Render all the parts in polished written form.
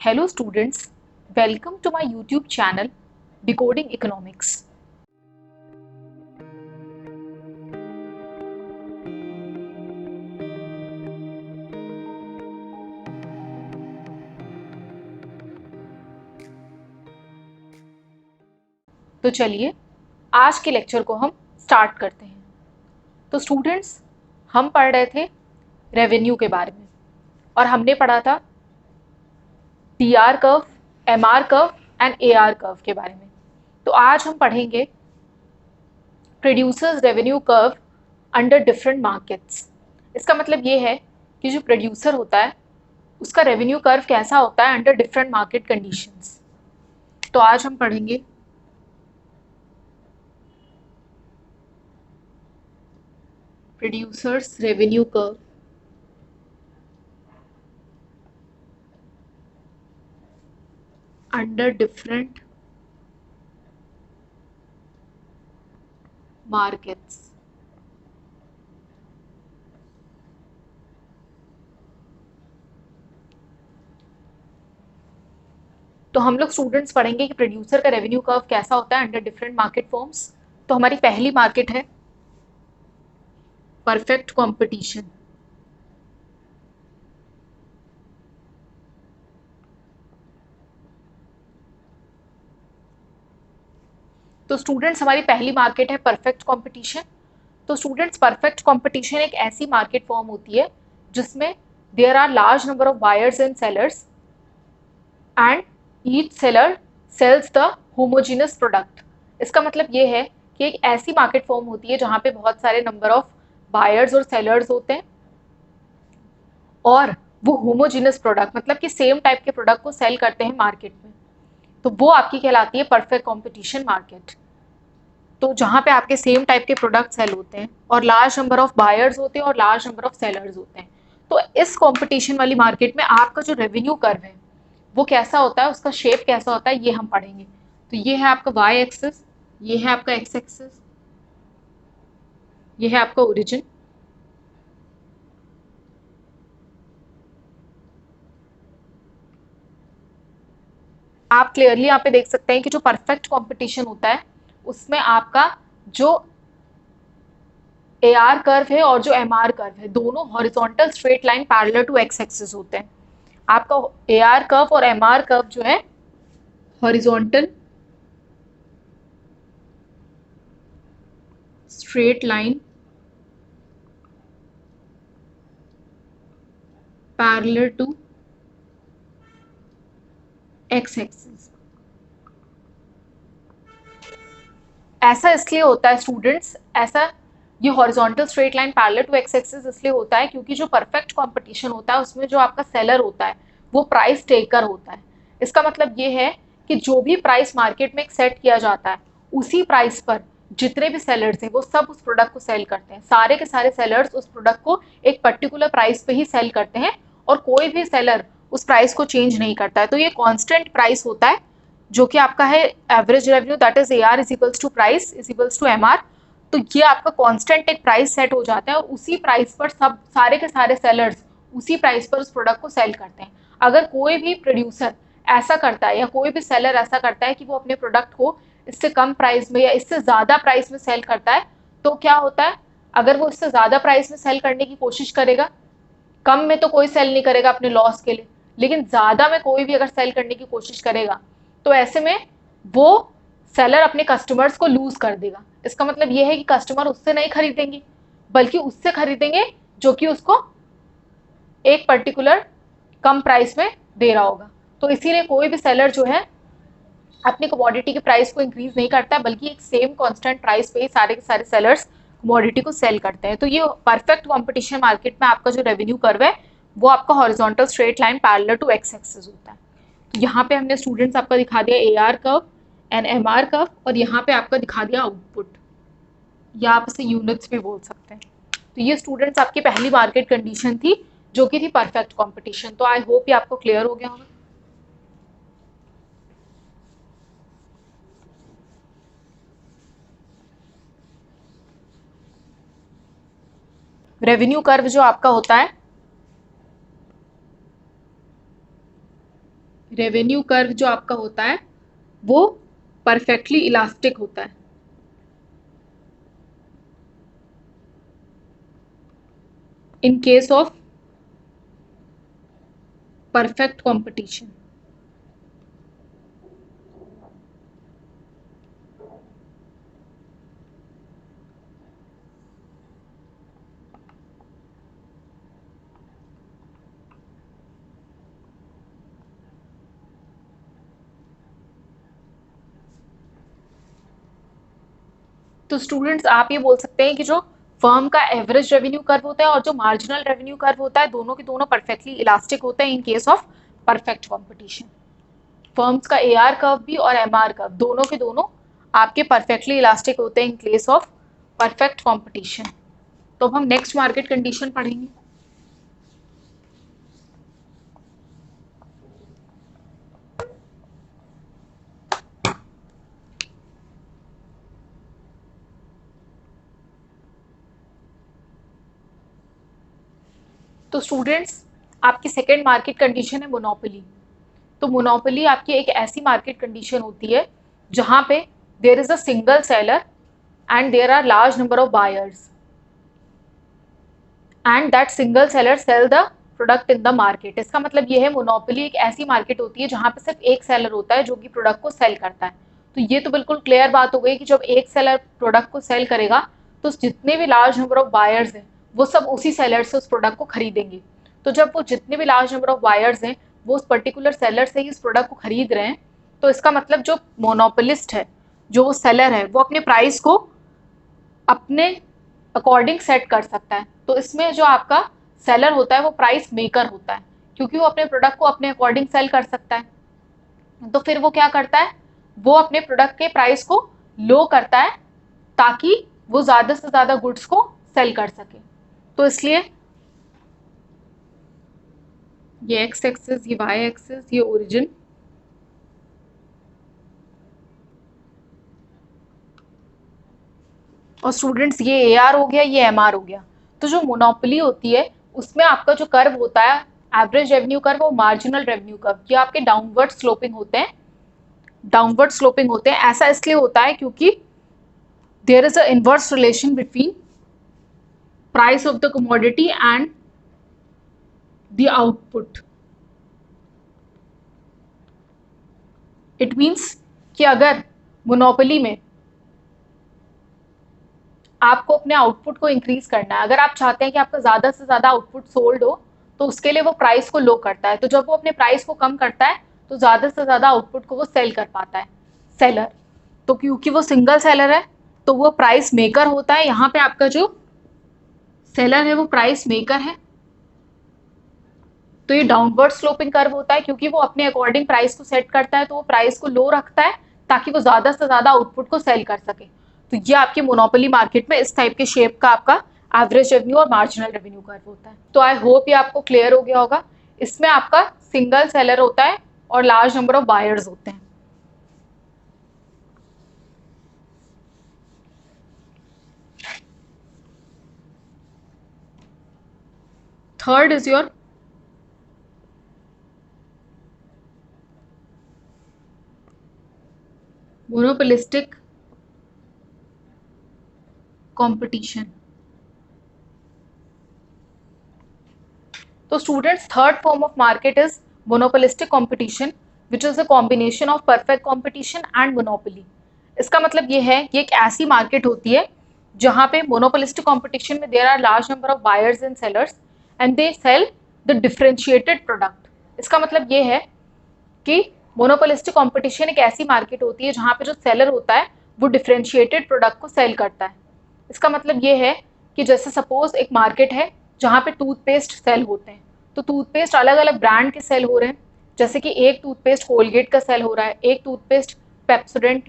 Hello students, welcome to my YouTube channel Decoding Economics. तो चलिए आज के लेक्चर को हम स्टार्ट करते हैं। तो स्टूडेंट्स, हम पढ़ रहे थे रेवेन्यू के बारे में और हमने पढ़ा था TR curve, MR curve and AR curve के बारे में। तो आज हम पढ़ेंगे producers revenue curve under different markets. इसका मतलब ये है कि जो प्रोड्यूसर होता है उसका रेवेन्यू कर्व कैसा होता है अंडर डिफरेंट मार्केट कंडीशंस। तो आज हम पढ़ेंगे producers revenue curve under different markets. तो हम लोग स्टूडेंट्स पढ़ेंगे कि प्रोड्यूसर का रेवेन्यू कर्व कैसा होता है अंडर डिफरेंट मार्केट फॉर्म्स। तो हमारी पहली मार्केट है परफेक्ट कंपटीशन। तो स्टूडेंट्स हमारी पहली मार्केट है परफेक्ट कंपटीशन। तो स्टूडेंट्स परफेक्ट कंपटीशन एक ऐसी मार्केट फॉर्म होती है जिसमें there are large number of buyers and sellers and each seller sells the homogeneous product. इसका मतलब ये है कि एक ऐसी मार्केट फॉर्म होती है जहाँ पे बहुत सारे नंबर ऑफ बायर्स और सेलर्स होते हैं और वो होमोजीनस प्रोडक्ट मतलब कि सेम टाइप के प्रोडक्ट को सेल करते हैं मार्केट में। तो वो आपकी कहलाती है परफेक्ट कॉम्पिटिशन मार्केट। तो जहाँ पे आपके सेम टाइप के प्रोडक्ट सेल होते हैं और लार्ज नंबर ऑफ बायर्स होते हैं और लार्ज नंबर ऑफ सेलर्स होते हैं। तो इस कॉम्पिटिशन वाली मार्केट में आपका जो रेवेन्यू कर्व है वो कैसा होता है, उसका शेप कैसा होता है, ये हम पढ़ेंगे। तो ये है आपका वाई एक्सिस, ये है आपका एक्स एक्सिस, ये है आपका ओरिजिन, आप क्लियरली यहाँ पे देख सकते हैं कि जो परफेक्ट कंपटीशन होता है उसमें आपका जो एआर कर्व है और जो एमआर कर्व है दोनों horizontal straight line parallel to X axis होते हैं। आपका एआर कर्व और एमआर कर्व जो है horizontal straight line parallel to X axis. ऐसा इसलिए होता है स्टूडेंट्स, ऐसा ये horizontal straight line parallel to X axis इसलिए होता है क्योंकि जो परफेक्ट कंपटीशन होता है उसमें जो आपका सेलर होता है वो प्राइस टेकर होता है। इसका मतलब ये है कि जो भी प्राइस मार्केट में सेट किया जाता है उसी प्राइस पर जितने भी सेलर्स हैं वो सब उस प्रोडक्ट को सेल करते हैं। सारे के सारे सेलर्स उस प्रोडक्ट को एक पर्टिकुलर प्राइस पे ही सेल करते हैं और कोई भी सेलर उस प्राइस को चेंज नहीं करता है। तो ये कॉन्स्टेंट प्राइस होता है जो कि आपका है average revenue, that is AR is equals to price is equals to MR। तो ये आपका कांस्टेंट एक प्राइस सेट हो जाता है और उसी प्राइस पर सब सारे के सारे सेलर्स उसी प्राइस पर उस प्रोडक्ट को सेल करते हैं। अगर कोई भी प्रोड्यूसर ऐसा करता है या कोई भी सेलर ऐसा करता है कि वो अपने प्रोडक्ट को इससे कम प्राइस में या इससे ज़्यादा प्राइस में सेल करता है तो क्या होता है, अगर वो इससे ज़्यादा प्राइस में सेल करने की कोशिश करेगा, कम में तो कोई सेल नहीं करेगा अपने लॉस के लिए, लेकिन ज़्यादा में कोई भी अगर सेल करने की कोशिश करेगा तो ऐसे में वो सेलर अपने कस्टमर्स को लूज कर देगा। इसका मतलब ये है कि कस्टमर उससे नहीं खरीदेंगे बल्कि उससे खरीदेंगे जो कि उसको एक पर्टिकुलर कम प्राइस में दे रहा होगा। तो इसीलिए कोई भी सेलर जो है अपनी कमोडिटी के प्राइस को इंक्रीज नहीं करता है बल्कि एक सेम कांस्टेंट प्राइस पे ही सारे के सारे सेलर्स कमोडिटी को सेल करते हैं। तो ये परफेक्ट कंपटीशन मार्केट में आपका जो रेवेन्यू कर्व है वो आपका horizontal straight line parallel to X axis होता है। तो यहाँ पे हमने स्टूडेंट्स आपका दिखा दिया AR curve and MR curve और यहाँ पे आपका दिखा दिया आउटपुट, या आप इसे यूनिट्स भी बोल सकते हैं। तो ये स्टूडेंट्स आपकी पहली मार्केट कंडीशन थी जो कि थी परफेक्ट कंपटीशन। तो आई होप ये आपको क्लियर हो गया होगा। रेवेन्यू कर्व जो आपका होता है रेवेन्यू कर्व जो आपका होता है वो परफेक्टली इलास्टिक होता है। इन केस ऑफ परफेक्ट कंपटीशन। तो स्टूडेंट्स आप ये बोल सकते हैं कि जो फर्म का एवरेज रेवेन्यू कर्व होता है और जो मार्जिनल रेवेन्यू कर्व होता है दोनों के दोनों परफेक्टली इलास्टिक होते हैं in case of perfect competition. Firms का एआर कर्व भी और एमआर कर्व दोनों के दोनों आपके परफेक्टली इलास्टिक होते हैं in case of perfect competition. तो हम नेक्स्ट मार्केट कंडीशन पढ़ेंगे। तो स्टूडेंट्स आपकी सेकेंड मार्केट कंडीशन है मोनोपोली। तो मोनोपोली आपकी एक ऐसी मार्केट कंडीशन होती है जहां पे there is a single seller and there are large number of buyers and that single seller sell the product in the market. इसका मतलब ये है मोनोपोली एक ऐसी मार्केट होती है जहां पे सिर्फ एक सेलर होता है जो कि प्रोडक्ट को सेल करता है। तो ये तो बिल्कुल क्लियर बात हो गई कि जब एक सेलर प्रोडक्ट को सेल करेगा तो जितने भी लार्ज नंबर ऑफ बायर्स हैं वो सब उसी सेलर से उस प्रोडक्ट को खरीदेंगे। तो जब वो जितने भी लार्ज नंबर ऑफ बायर्स हैं वो उस पर्टिकुलर सेलर से ही इस प्रोडक्ट को खरीद रहे हैं, तो इसका मतलब जो मोनोपोलिस्ट है, जो वो सेलर है, वो अपने प्राइस को अपने अकॉर्डिंग सेट कर सकता है। तो इसमें जो आपका सेलर होता है वो प्राइस मेकर होता है क्योंकि वो अपने प्रोडक्ट को अपने अकॉर्डिंग सेल कर सकता है। तो फिर वो क्या करता है, वो अपने प्रोडक्ट के प्राइस को लो करता है ताकि वो ज़्यादा से ज़्यादा गुड्स को सेल कर सके। तो इसलिए ये एक्स एक्सिस, ये वाई एक्सिस, ये ओरिजिन, और स्टूडेंट्स ये ए आर हो गया, ये एम आर हो गया। तो जो मोनोपोली होती है उसमें आपका जो कर्व होता है एवरेज रेवेन्यू कर्व और मार्जिनल रेवेन्यू कर्व, ये आपके डाउनवर्ड स्लोपिंग होते हैं। डाउनवर्ड स्लोपिंग होते हैं, ऐसा इसलिए होता है क्योंकि there is a inverse relation between price of the commodity and the output. It means कि अगर मोनोपोली में आपको अपने आउटपुट को इंक्रीज करना है, अगर आप चाहते हैं कि आपका ज़्यादा से ज़्यादा आउटपुट सोल्ड हो, तो उसके लिए वो प्राइस को लो करता है। तो जब वो अपने प्राइस को कम करता है तो ज़्यादा से ज़्यादा आउटपुट को वो सेल कर पाता है सेलर। तो क्योंकि वो सिंगल सेलर है तो वो प्राइस मेकर होता है। यहाँ पे आपका जो सेलर है वो प्राइस मेकर है। तो ये डाउनवर्ड स्लोपिंग कर्व होता है क्योंकि वो अपने अकॉर्डिंग प्राइस को सेट करता है, तो वो प्राइस को लो रखता है ताकि वो ज़्यादा से ज़्यादा आउटपुट को सेल कर सके। तो ये आपकी मोनोपोली मार्केट में इस टाइप के शेप का आपका एवरेज रेवेन्यू और मार्जिनल रेवेन्यू कर्व होता है। तो आई होप ये आपको क्लियर हो गया होगा। इसमें आपका सिंगल सेलर होता है और लार्ज नंबर ऑफ बायर्स होते हैं। Third is your monopolistic competition. तो students third form of market is monopolistic competition which is a combination of perfect competition and monopoly. इसका मतलब ये है कि एक ऐसी मार्केट होती है जहाँ पे मोनोपोलिस्टिक कंपटीशन में there are large number of buyers and sellers and they sell the differentiated product. इसका मतलब ये है कि मोनोपोलिस्टिक कंपटीशन एक ऐसी मार्केट होती है जहाँ पे जो सेलर होता है वो डिफरेंशिएटेड प्रोडक्ट को सेल करता है। इसका मतलब ये है कि जैसे सपोज एक मार्केट है जहाँ पे टूथपेस्ट सेल होते हैं, तो टूथपेस्ट अलग अलग ब्रांड के सेल हो रहे हैं। जैसे कि एक टूथपेस्ट कोलगेट का सेल हो रहा है, एक टूथपेस्ट पेप्सोडेंट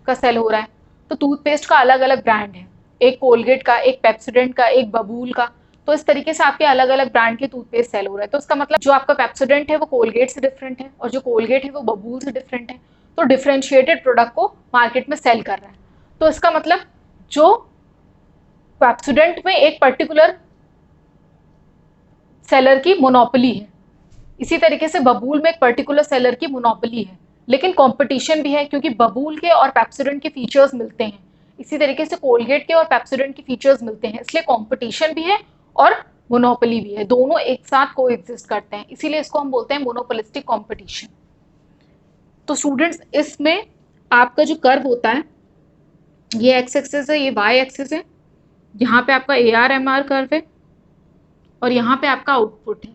का सेल हो रहा है। तो टूथपेस्ट का अलग अलग ब्रांड है, एक कोलगेट का, एक पेप्सोडेंट का, एक बबूल का। तो इस तरीके से आपके अलग अलग ब्रांड के टूथपेस्ट सेल हो रहे हैं। तो इसका मतलब जो आपका पेप्सोडेंट है वो कोलगेट से डिफरेंट है और जो कोलगेट है वो बबूल से डिफरेंट है। तो डिफरेंशिएटेड प्रोडक्ट को मार्केट में सेल कर रहा है। तो इसका मतलब जो पेप्सोडेंट में एक पर्टिकुलर सेलर की मोनोपोली है इसी तरीके से बबूल में एक पर्टिकुलर सेलर की मोनोपोली है, लेकिन कंपटीशन भी है क्योंकि बबूल के और पेप्सोडेंट के फीचर्स मिलते हैं। इसी तरीके से कोलगेट के और पेप्सोडेंट के फीचर्स मिलते हैं, इसलिए कंपटीशन भी है और मोनोपोली भी है, दोनों एक साथ को एग्जिस्ट करते हैं, इसीलिए इसको हम बोलते हैं मोनोपोलिस्टिक कंपटीशन। तो स्टूडेंट्स, इसमें आपका जो कर्व होता है, ये एक्स एक्सिस है, ये वाई एक्सिस है, यहाँ पे आपका AR/MR कर्व है और यहाँ पे आपका आउटपुट है।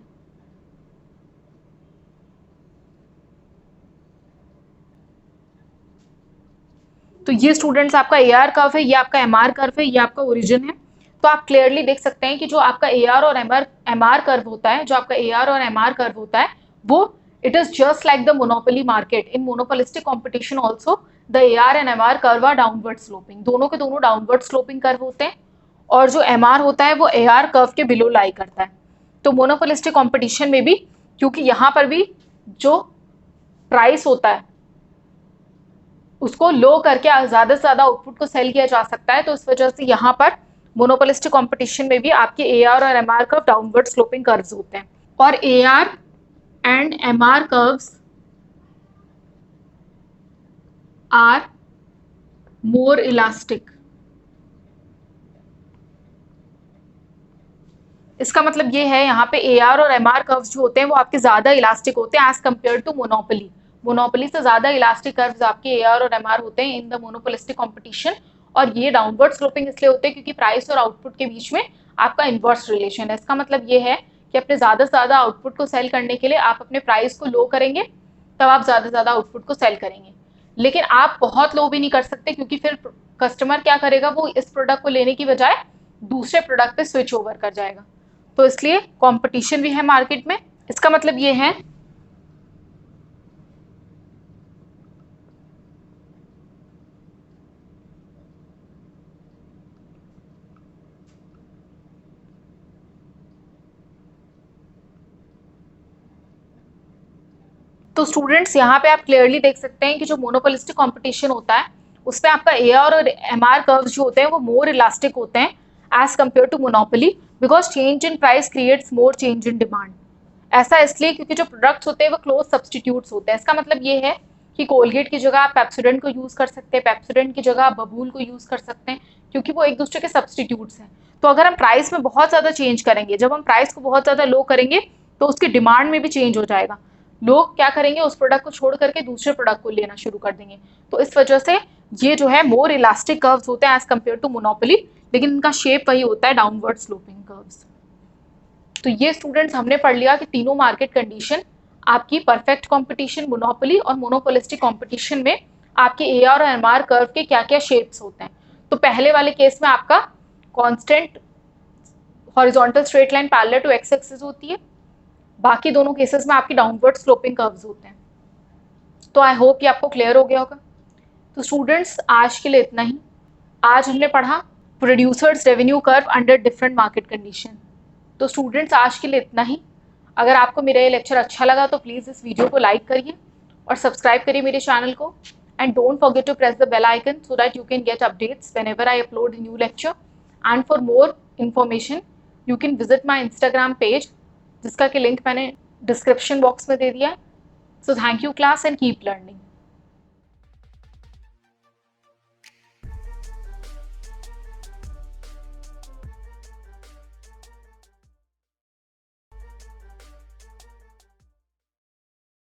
तो ये स्टूडेंट्स आपका AR कर्व है, ये आपका MR कर्व है, ये आपका ओरिजिन है। तो आप क्लियरली देख सकते हैं कि जो आपका AR और MR कर्व होता है, जो आपका AR और MR कर्व होता है, वो it is just like the monopoly market. In monopolistic competition also the AR and MR curve are downward sloping, दोनों के दोनों डाउनवर्ड स्लोपिंग कर्व होते हैं, और जो MR होता है वो AR कर्व के बिलो लाई करता है। तो मोनोपोलिस्टिक कॉम्पिटिशन में भी, क्योंकि यहाँ पर भी जो प्राइस होता है उसको लो करके ज़्यादा से ज़्यादा आउटपुट को सेल किया जा सकता है, तो इस वजह से यहाँ पर मोनोपोलिस्टिक कंपटीशन में भी आपके AR और MR curve downward sloping curves होते हैं, और AR and MR curves are more elastic. इसका मतलब ये है यहाँ पे AR और MR कर्व्स जो होते हैं वो आपके ज़्यादा इलास्टिक होते हैं as compare to monopoly. Monopoly से ज़्यादा इलास्टिक कर्व्स आपके AR और MR होते हैं इन द मोनोपोलिस्टिक कंपटीशन, और ये डाउनवर्ड स्लोपिंग इसलिए होते हैं क्योंकि प्राइस और आउटपुट के बीच में आपका इन्वर्स रिलेशन है। इसका मतलब ये है कि अपने ज़्यादा से ज़्यादा आउटपुट को सेल करने के लिए आप अपने प्राइस को लो करेंगे, तब आप ज़्यादा से ज़्यादा आउटपुट को सेल करेंगे, लेकिन आप बहुत लो भी नहीं कर सकते क्योंकि फिर कस्टमर क्या करेगा, वो इस प्रोडक्ट को लेने की बजाय दूसरे प्रोडक्ट पे स्विच ओवर कर जाएगा। तो इसलिए कंपटीशन भी है मार्केट में। इसका मतलब ये है तो स्टूडेंट्स, यहाँ पे आप क्लियरली देख सकते हैं कि जो मोनोपोलिस्टिक कंपटीशन होता है उसमें आपका AR और MR कर्व्स जो होते हैं वो मोर इलास्टिक होते हैं as compare to monopoly, because change in price creates more change in demand. ऐसा इसलिए क्योंकि जो प्रोडक्ट्स होते हैं वो क्लोज सब्सटीट्यूट्स होते हैं। इसका मतलब ये है कि कोलगेट की जगह आप पेप्सोडेंट को यूज़ कर सकते हैं, पेप्सोडेंट की जगह आप बबूल को यूज़ कर सकते हैं, क्योंकि वो एक दूसरे के सब्सटीट्यूट्स हैं। तो अगर हम प्राइस में बहुत ज़्यादा चेंज करेंगे, जब हम प्राइस को बहुत ज़्यादा लो करेंगे तो उसकी डिमांड में भी चेंज हो जाएगा, लोग क्या करेंगे, उस प्रोडक्ट को छोड़ करके दूसरे प्रोडक्ट को लेना शुरू कर देंगे। तो इस वजह से ये जो है मोर इलास्टिक कर्व्स होते हैं एज कम्पेयर टू मोनोपोली, लेकिन इनका शेप वही होता है, डाउनवर्ड स्लोपिंग कर्व्स। तो ये स्टूडेंट्स हमने पढ़ लिया कि तीनों मार्केट कंडीशन आपकी परफेक्ट कंपटीशन, मोनोपोली और मोनोपोलिस्टिक कंपटीशन में आपके AR और MR कर्व के क्या क्या शेप्स होते हैं। तो पहले वाले केस में आपका constant horizontal straight line parallel to X axis होती है, बाकी दोनों केसेस में आपकी डाउनवर्ड स्लोपिंग कर्व्स होते हैं। तो आई होप ये आपको क्लियर हो गया होगा। तो स्टूडेंट्स, आज के लिए इतना ही। आज हमने पढ़ा producers revenue curve under different market condition. तो स्टूडेंट्स, आज के लिए इतना ही। अगर आपको मेरा ये लेक्चर अच्छा लगा तो प्लीज़ इस वीडियो को लाइक करिए और सब्सक्राइब करिए मेरे चैनल को, and don't forget to press the bell icon so that you can get updates whenever I upload a new lecture. And for more information you can visit my Instagram page, जिसका कि link मैंने description box में दे दिया है। So thank you class and keep learning.